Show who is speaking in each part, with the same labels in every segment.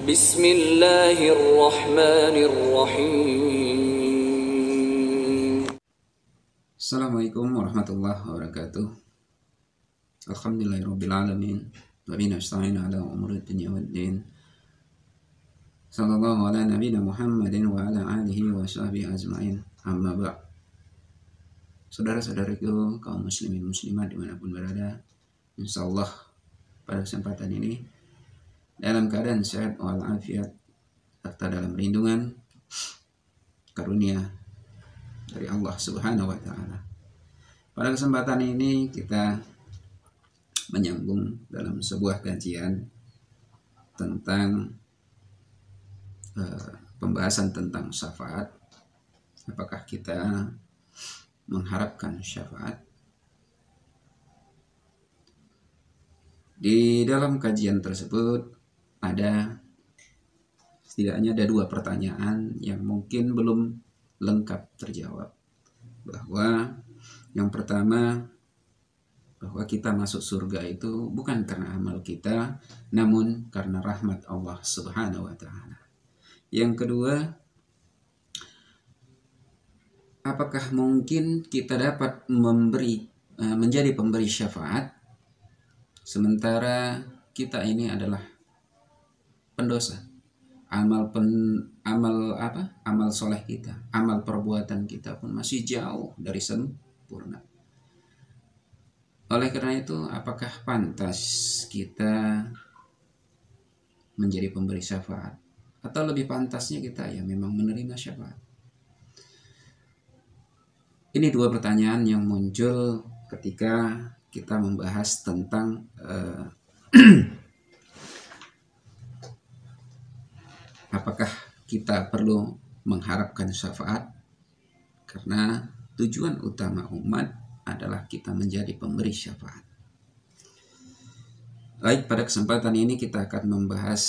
Speaker 1: Bismillahirrahmanirrahim.
Speaker 2: Assalamualaikum warahmatullahi wabarakatuh. Alhamdulillahirrabbilalamin. Wa bihi nasta'in ala umuri dunya waddin. Sallallahu ala nabiyina Muhammadin wa ala alihi wa sahbihi ajma'in. Amma ba'd. Saudara-saudariku kaum muslimin muslimat dimanapun berada, insyaallah pada kesempatan ini dalam keadaan sehat walafiat serta dalam lindungan karunia dari Allah Subhanahu wa taala. Pada kesempatan ini kita menyambung dalam sebuah kajian tentang pembahasan tentang syafaat. Apakah kita mengharapkan syafaat? Di dalam kajian tersebut setidaknya ada dua pertanyaan yang mungkin belum lengkap terjawab. Bahwa yang pertama, bahwa kita masuk surga itu bukan karena amal kita, namun karena rahmat Allah Subhanahu wa taala. Yang kedua, apakah mungkin kita dapat menjadi pemberi syafaat sementara kita ini adalah pendosa? Amal soleh kita, amal perbuatan kita pun masih jauh dari sempurna. Oleh karena itu, apakah pantas kita menjadi pemberi syafaat? Atau lebih pantasnya kita ya memang menerima syafaat? Ini dua pertanyaan yang muncul ketika kita membahas tentang apakah kita perlu mengharapkan syafaat, karena tujuan utama umat adalah kita menjadi pemberi syafaat. Baik, pada kesempatan ini kita akan membahas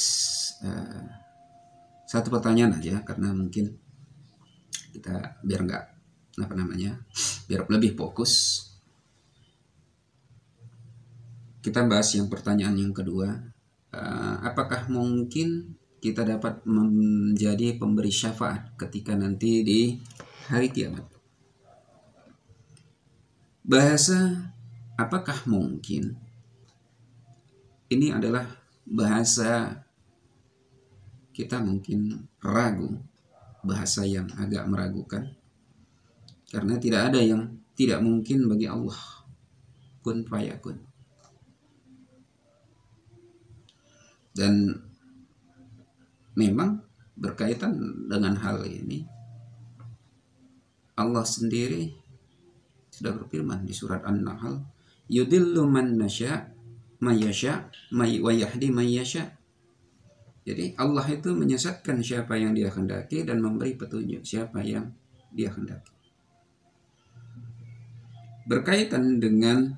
Speaker 2: satu pertanyaan aja, karena mungkin kita biar lebih fokus. Kita bahas yang pertanyaan yang kedua, apakah mungkin kita dapat menjadi pemberi syafaat ketika nanti di hari kiamat? Bahasa apakah mungkin ini adalah bahasa kita mungkin ragu, bahasa yang agak meragukan, karena tidak ada yang tidak mungkin bagi Allah. Kun fayakun. Dan memang berkaitan dengan hal ini, Allah sendiri sudah berfirman di surat An-Nahl, yudillu man nasya may yasha wa yahdi may yasha. Jadi Allah itu menyesatkan siapa yang Dia kehendaki dan memberi petunjuk siapa yang Dia kehendaki. Berkaitan dengan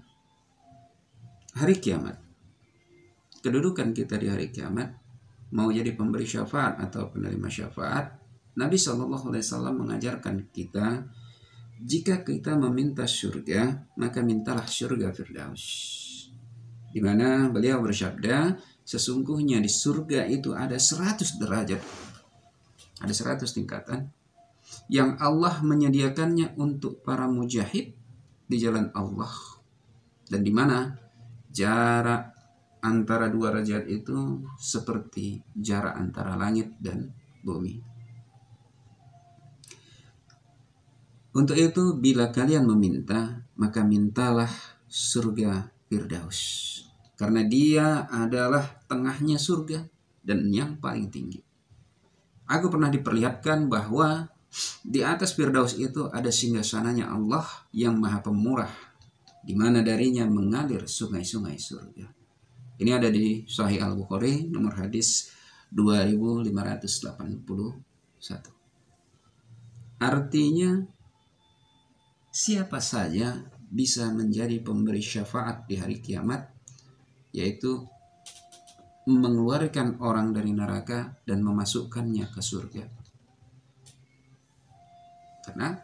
Speaker 2: hari kiamat, kedudukan kita di hari kiamat, mau jadi pemberi syafaat atau penerima syafaat, Nabi SAW mengajarkan kita, jika kita meminta surga, maka mintalah surga Firdaus. Di mana beliau bersabda, sesungguhnya di surga itu ada 100 derajat, ada 100 tingkatan yang Allah menyediakannya untuk para mujahid di jalan Allah, dan di mana jarak antara dua derajat itu seperti jarak antara langit dan bumi. Untuk itu, bila kalian meminta, maka mintalah surga Firdaus, karena dia adalah tengahnya surga dan yang paling tinggi. Aku pernah diperlihatkan bahwa di atas Firdaus itu ada singgasananya Allah yang Maha Pemurah, di mana darinya mengalir sungai-sungai surga. Ini ada di Sahih Al-Bukhari nomor hadis 2581. Artinya, siapa saja bisa menjadi pemberi syafaat di hari kiamat, yaitu mengeluarkan orang dari neraka dan memasukkannya ke surga. Karena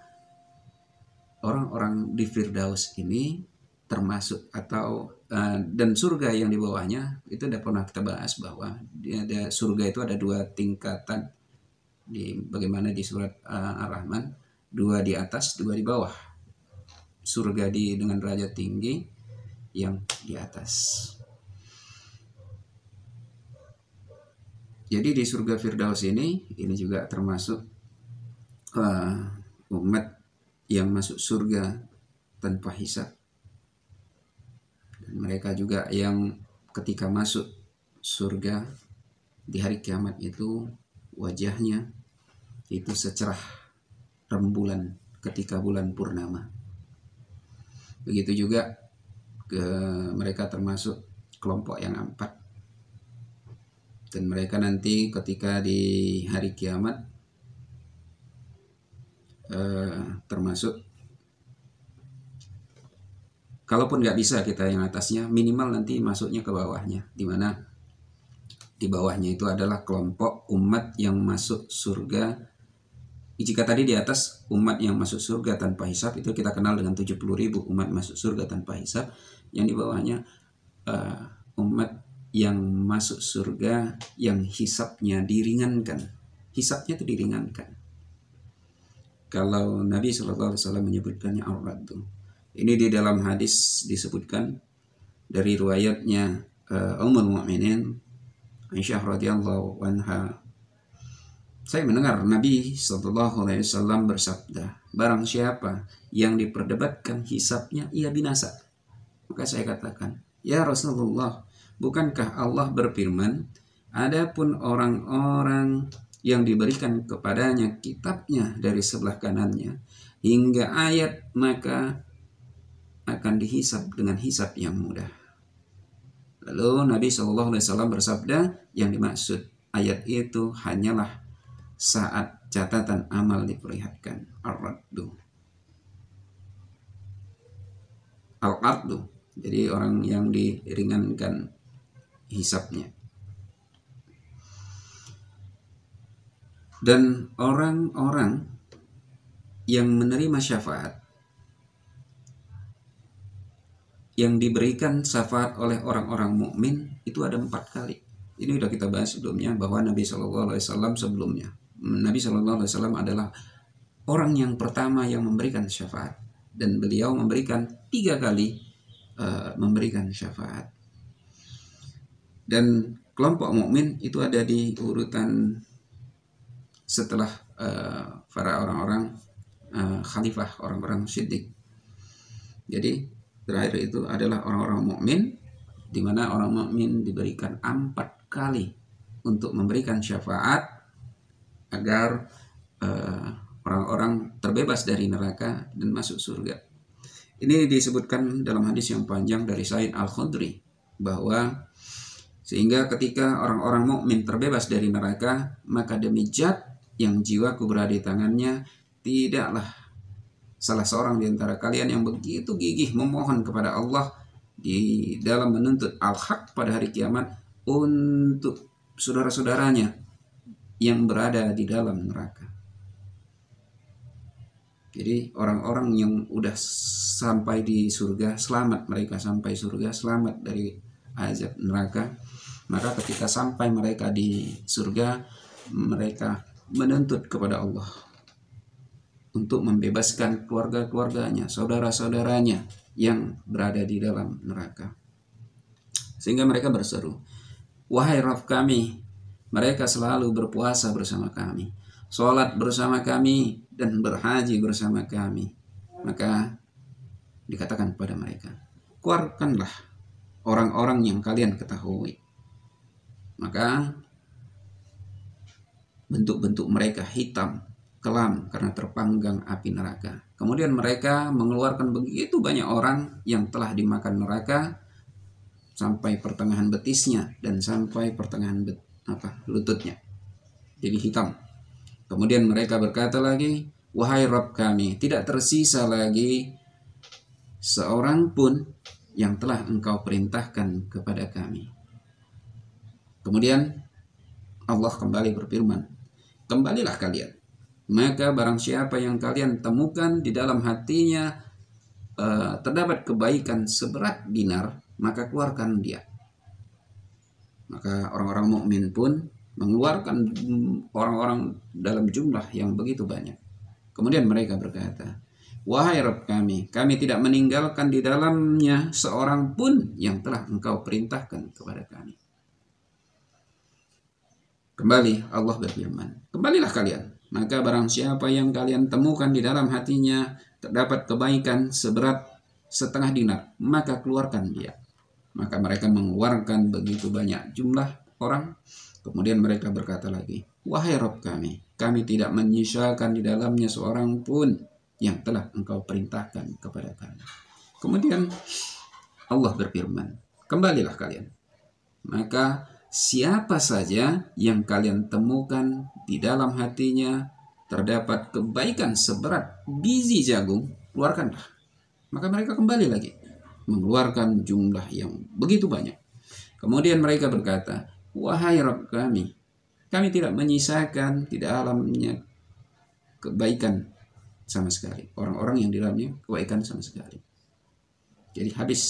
Speaker 2: orang-orang di Firdaus ini termasuk atau dan surga yang di bawahnya itu udah pernah kita bahas bahwa ada surga itu ada 2 tingkatan bagaimana di surat Ar-Rahman, 2 di atas, 2 di bawah. Surga dengan derajat tinggi, yang di atas. Jadi di surga Firdaus ini juga termasuk umat yang masuk surga tanpa hisab. Dan mereka juga yang ketika masuk surga di hari kiamat itu wajahnya itu secerah rembulan ketika bulan purnama. Begitu juga mereka termasuk kelompok yang 4. Dan mereka nanti ketika di hari kiamat termasuk, kalaupun nggak bisa kita yang atasnya, minimal nanti masuknya ke bawahnya, dimana di bawahnya itu adalah kelompok umat yang masuk surga. Jika tadi di atas umat yang masuk surga tanpa hisab, itu kita kenal dengan 70.000 umat masuk surga tanpa hisab. Yang di bawahnya umat yang masuk surga yang hisabnya diringankan. Hisabnya itu diringankan. Kalau Nabi SAW menyebutkannya ar-raddu. Ini di dalam hadis disebutkan dari riwayatnya Ummul Mukminin Aisyah radhiyallahu anha. Saya mendengar Nabi SAW bersabda, barang siapa yang diperdebatkan hisabnya, ia binasa. Maka saya katakan, ya Rasulullah, bukankah Allah berfirman, adapun orang-orang yang diberikan kepadanya kitabnya dari sebelah kanannya hingga ayat, maka akan dihisab dengan hisab yang mudah. Lalu Nabi SAW bersabda, yang dimaksud ayat itu hanyalah saat catatan amal diperlihatkan. Ar-raddu. Al-ardu. Jadi orang yang diringankan hisabnya. Dan orang-orang yang menerima syafaat, yang diberikan syafaat oleh orang-orang mukmin itu ada 4 kali. Ini sudah kita bahas sebelumnya bahwa Nabi SAW sebelumnya, Nabi SAW adalah orang yang pertama yang memberikan syafaat, dan beliau memberikan 3 kali memberikan syafaat. Dan kelompok mukmin itu ada di urutan setelah para orang-orang khalifah, orang-orang siddiq. Jadi terakhir itu adalah orang-orang mukmin, di mana orang mukmin diberikan 4 kali untuk memberikan syafaat agar orang-orang terbebas dari neraka dan masuk surga. Ini disebutkan dalam hadis yang panjang dari Sa'id Al-Khudri, bahwa sehingga ketika orang-orang mukmin terbebas dari neraka, maka demi zat yang jiwaku berada di tangannya, tidaklah salah seorang di antara kalian yang begitu gigih memohon kepada Allah di dalam menuntut al-haq pada hari kiamat untuk saudara-saudaranya yang berada di dalam neraka. Jadi orang-orang yang udah sampai di surga, selamat mereka sampai surga, selamat dari azab neraka. Maka ketika sampai mereka di surga, mereka menuntut kepada Allah untuk membebaskan keluarga-keluarganya, saudara-saudaranya yang berada di dalam neraka. Sehingga mereka berseru, wahai Rabb kami, mereka selalu berpuasa bersama kami, sholat bersama kami, dan berhaji bersama kami. Maka dikatakan kepada mereka, keluarkanlah orang-orang yang kalian ketahui. Maka bentuk-bentuk mereka hitam, kelam karena terpanggang api neraka. Kemudian mereka mengeluarkan begitu banyak orang yang telah dimakan neraka sampai pertengahan betisnya dan sampai pertengahan lututnya. Jadi hitam. Kemudian mereka berkata lagi, wahai Rabb kami, tidak tersisa lagi seorang pun yang telah Engkau perintahkan kepada kami. Kemudian Allah kembali berfirman, kembalilah kalian. Maka barang siapa yang kalian temukan di dalam hatinya terdapat kebaikan seberat dinar, maka keluarkan dia. Maka orang-orang mukmin pun mengeluarkan orang-orang dalam jumlah yang begitu banyak. Kemudian mereka berkata, wahai Rabb kami tidak meninggalkan di dalamnya seorang pun yang telah Engkau perintahkan kepada kami. Kembali Allah berfirman, kembalilah kalian, maka barang siapa yang kalian temukan di dalam hatinya terdapat kebaikan seberat setengah dinar, maka keluarkan dia. Maka mereka mengeluarkan begitu banyak jumlah orang. Kemudian mereka berkata lagi, wahai Rabb kami tidak menyisakan di dalamnya seorang pun yang telah Engkau perintahkan kepada kami. Kemudian Allah berfirman, kembalilah kalian, maka siapa saja yang kalian temukan di dalam hatinya terdapat kebaikan seberat biji jagung, keluarkanlah. Maka mereka kembali lagi mengeluarkan jumlah yang begitu banyak. Kemudian mereka berkata, wahai Rabb kami tidak menyisakan di dalamnya kebaikan sama sekali. Orang-orang yang di dalamnya kebaikan sama sekali. Jadi habis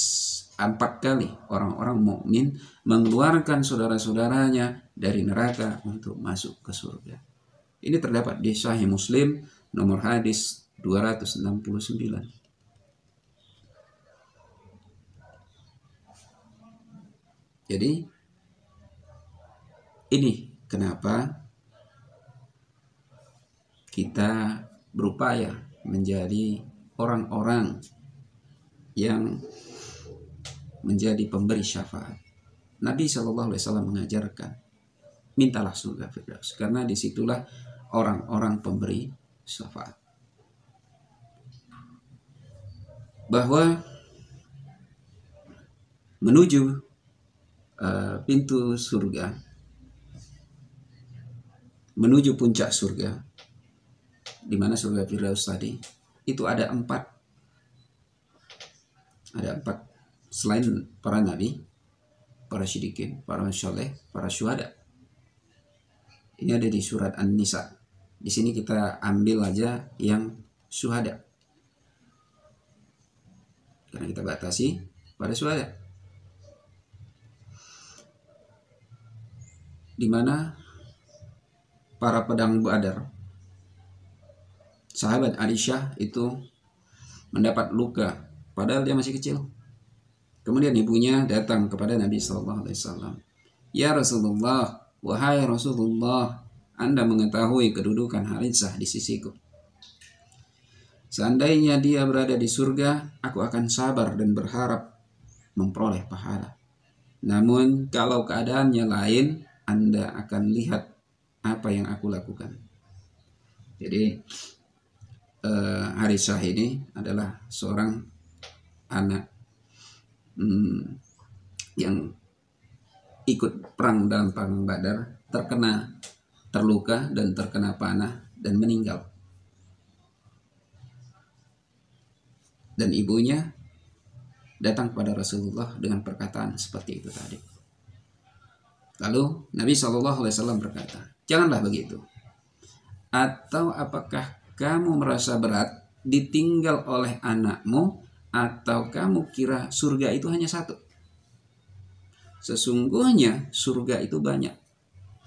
Speaker 2: 4 kali orang-orang mukmin mengeluarkan saudara-saudaranya dari neraka untuk masuk ke surga. Ini terdapat di Sahih Muslim nomor hadis 269. Jadi ini kenapa kita berupaya menjadi orang-orang yang menjadi pemberi syafaat. Nabi SAW mengajarkan, mintalah surga Firdaus, karena disitulah orang-orang pemberi syafaat. Bahwa menuju pintu surga, menuju puncak surga, di mana surga Firdaus tadi, itu ada 4. Ada 4 selain para nabi, para syidikin, para syoleh, para syuhada. Ini ada di surat An-Nisa. Di sini kita ambil aja yang syuhada, karena kita batasi pada syuhada, di mana para pedang Badar, sahabat Aisyah itu mendapat luka padahal dia masih kecil. Kemudian ibunya datang kepada Nabi SAW. Ya Rasulullah, wahai Rasulullah, Anda mengetahui kedudukan Haritsah di sisiku. Seandainya dia berada di surga, aku akan sabar dan berharap memperoleh pahala. Namun kalau keadaannya lain, Anda akan lihat apa yang aku lakukan. Jadi Haritsah ini adalah seorang anak yang ikut perang dalam perang Badar, terluka dan terkena panah dan meninggal. Dan ibunya datang kepada Rasulullah dengan perkataan seperti itu tadi. Lalu Nabi SAW berkata, janganlah begitu. Atau apakah kamu merasa berat ditinggal oleh anakmu, atau kamu kira surga itu hanya satu? Sesungguhnya surga itu banyak,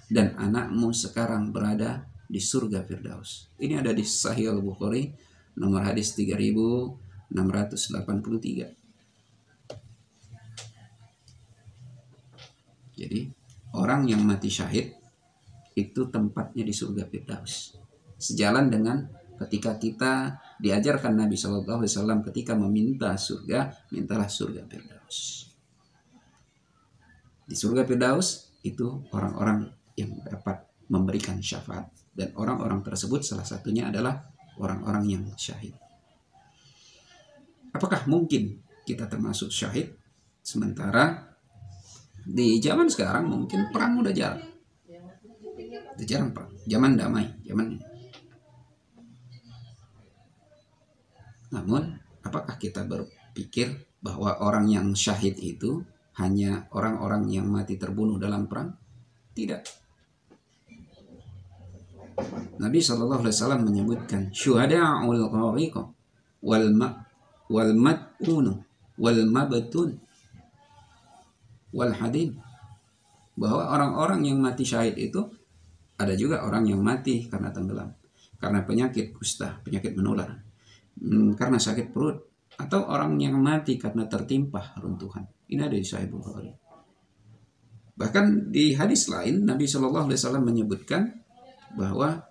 Speaker 2: dan anakmu sekarang berada di surga Firdaus. Ini ada di Sahih Al-Bukhari nomor hadis 3683. Jadi orang yang mati syahid itu tempatnya di surga Firdaus. Sejalan dengan ketika kita diajarkan Nabi SAW ketika meminta surga, mintalah surga Firdaus. Di surga Firdaus itu orang-orang yang dapat memberikan syafaat, dan orang-orang tersebut salah satunya adalah orang-orang yang syahid. Apakah mungkin kita termasuk syahid sementara di zaman sekarang mungkin perang udah jarang? Udah jarang perang. Zaman damai, zaman ini. Namun, apakah kita berpikir bahwa orang yang syahid itu hanya orang-orang yang mati terbunuh dalam perang? Tidak. Nabi SAW menyebutkan syuhada'ul ghariqa wal mat'un wal mabtun. wal hadid. Bahwa orang-orang yang mati syahid itu ada juga orang yang mati karena tenggelam, karena penyakit kusta, penyakit menular, karena sakit perut, atau orang yang mati karena tertimpa runtuhan. Ini ada di Sahih Bukhari. Bahkan di hadis lain Nabi Shallallahu Alaihi Wasallam menyebutkan bahwa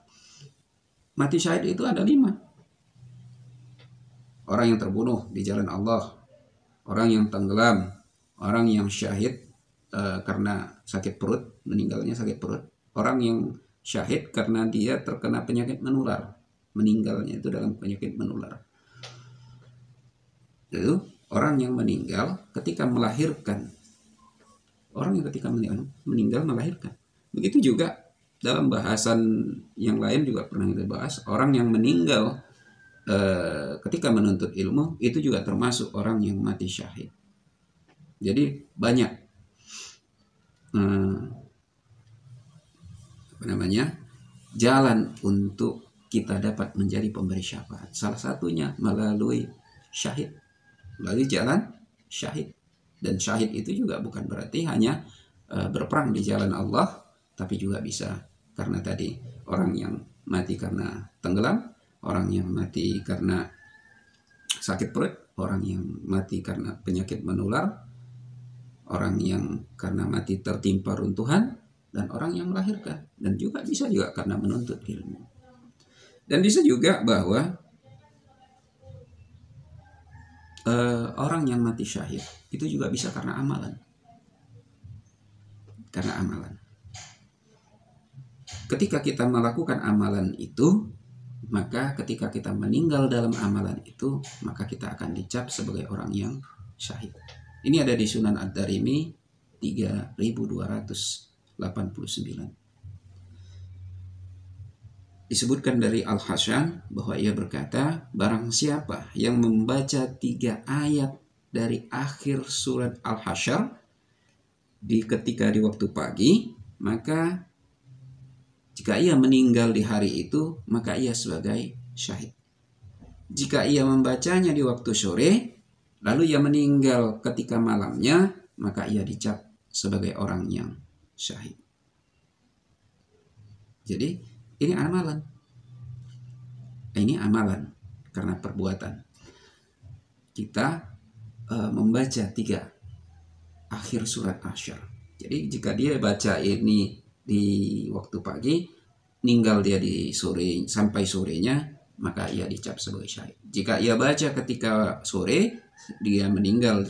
Speaker 2: mati syahid itu ada 5. Orang yang terbunuh di jalan Allah, orang yang tenggelam, orang yang syahid karena sakit perut, meninggalnya sakit perut, orang yang syahid karena dia terkena penyakit menular, meninggalnya itu dalam penyakit menular. Itu orang yang meninggal ketika melahirkan. Orang yang ketika meninggal melahirkan. Begitu juga dalam bahasan yang lain juga pernah kita bahas, orang yang meninggal ketika menuntut ilmu itu juga termasuk orang yang mati syahid. Jadi banyak jalan untuk kita dapat menjadi pemberi syafaat. Salah satunya melalui syahid, melalui jalan syahid. Dan syahid itu juga bukan berarti hanya berperang di jalan Allah, tapi juga bisa karena tadi orang yang mati karena tenggelam, orang yang mati karena sakit perut, orang yang mati karena penyakit menular, orang yang karena mati tertimpa runtuhan, dan orang yang melahirkan. Dan juga bisa juga karena menuntut ilmu. Dan bisa juga bahwa orang yang mati syahid itu juga bisa karena amalan. Karena amalan. Ketika kita melakukan amalan itu, maka ketika kita meninggal dalam amalan itu, maka kita akan dicap sebagai orang yang syahid. Ini ada di Sunan Ad-Darimi 3289. Disebutkan dari Al-Hasan bahwa ia berkata, barang siapa yang membaca 3 ayat dari akhir surat Al-Hasyr ketika di waktu pagi, maka jika ia meninggal di hari itu, maka ia sebagai syahid. Jika ia membacanya di waktu sore, lalu ia meninggal ketika malamnya, maka ia dicap sebagai orang yang syahid. Jadi ini amalan. Ini amalan karena perbuatan. Kita membaca 3 akhir surat Al-Hasyr. Jadi jika dia baca ini di waktu pagi, meninggal dia di sore sampai sorenya, maka ia dicap sebagai syahid. Jika ia baca ketika sore, dia meninggal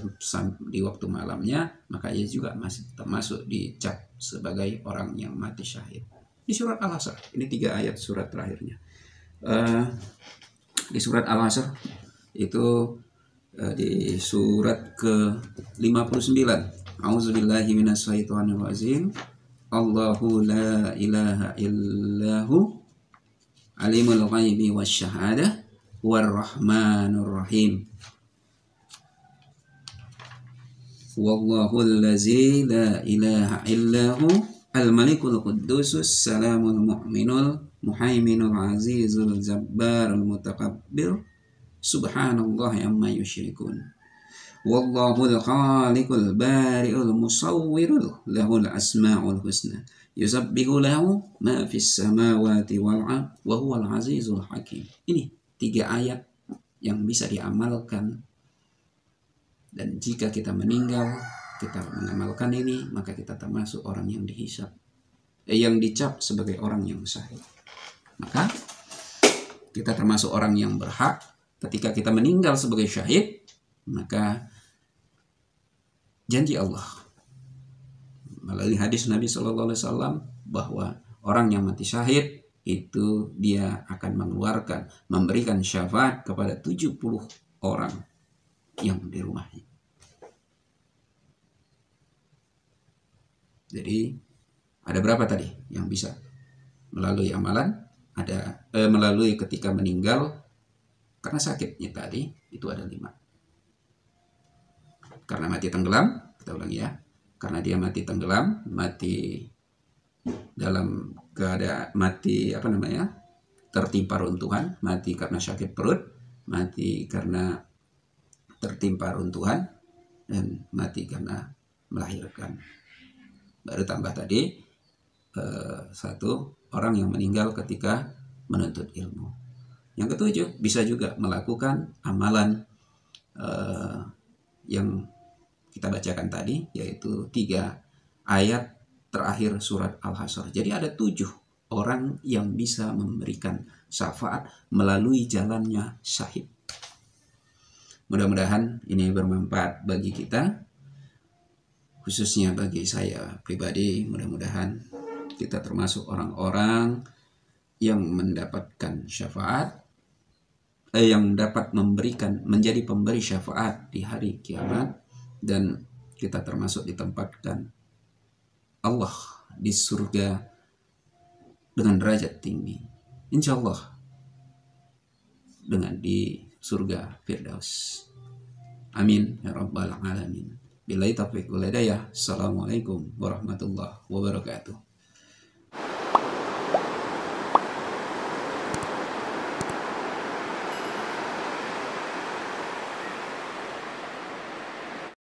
Speaker 2: di waktu malamnya, maka ia juga masih termasuk dicap sebagai orang yang mati syahid. Di surat Al-Hasyr, ini 3 ayat surat terakhirnya. Di surat Al-Hasyr itu di surat ke-59, A'udzubillahi minasyaitonir rajim. Allahu la ilaha illahu alimul ghaibi wasyahadah warrahmanur rahim. Wallahu allazi la ilaha illahu al-malikul quddusus salamul mu'minul muhaiminul azizul jabbarul mutakabbir subhanallah amma yusyrikun. Wallahul khaliqul bari'ul musawwirul lahul asma'ul husna yusabbihu lahu ma fis samawati wal ard wa huwal azizul hakim. Ini 3 ayat yang bisa diamalkan, dan jika kita meninggal kita mengamalkan ini, maka kita termasuk orang yang dihisab, yang dicap sebagai orang yang syahid. Maka kita termasuk orang yang berhak ketika kita meninggal sebagai syahid, maka janji Allah melalui hadis Nabi Shallallahu Alaihi Wasallam bahwa orang yang mati syahid itu dia akan mengeluarkan, memberikan syafaat kepada 70 orang yang di rumahnya. Jadi ada berapa tadi yang bisa melalui amalan? Ada melalui ketika meninggal karena sakitnya tadi itu ada 5. Karena mati tenggelam, kita ulangi ya. Karena dia mati tenggelam, mati dalam keadaan mati tertimpa runtuhan, mati karena sakit perut, mati karena tertimpa runtuhan, dan mati karena melahirkan. Baru tambah tadi satu, orang yang meninggal ketika menuntut ilmu. Yang ketujuh, bisa juga melakukan amalan yang kita bacakan tadi, yaitu 3 ayat terakhir surat Al-Hasyr. Jadi ada 7 orang yang bisa memberikan syafaat melalui jalannya syahid. Mudah-mudahan ini bermanfaat bagi kita, khususnya bagi saya pribadi. Mudah-mudahan kita termasuk orang-orang yang mendapatkan syafaat, yang dapat menjadi pemberi syafaat di hari kiamat, dan kita termasuk ditempatkan Allah di surga dengan derajat tinggi, insya Allah dengan di surga Firdaus. Amin ya rabbal alamin. Billahi taufiq wal hidayah. Assalamualaikum warahmatullahi wabarakatuh.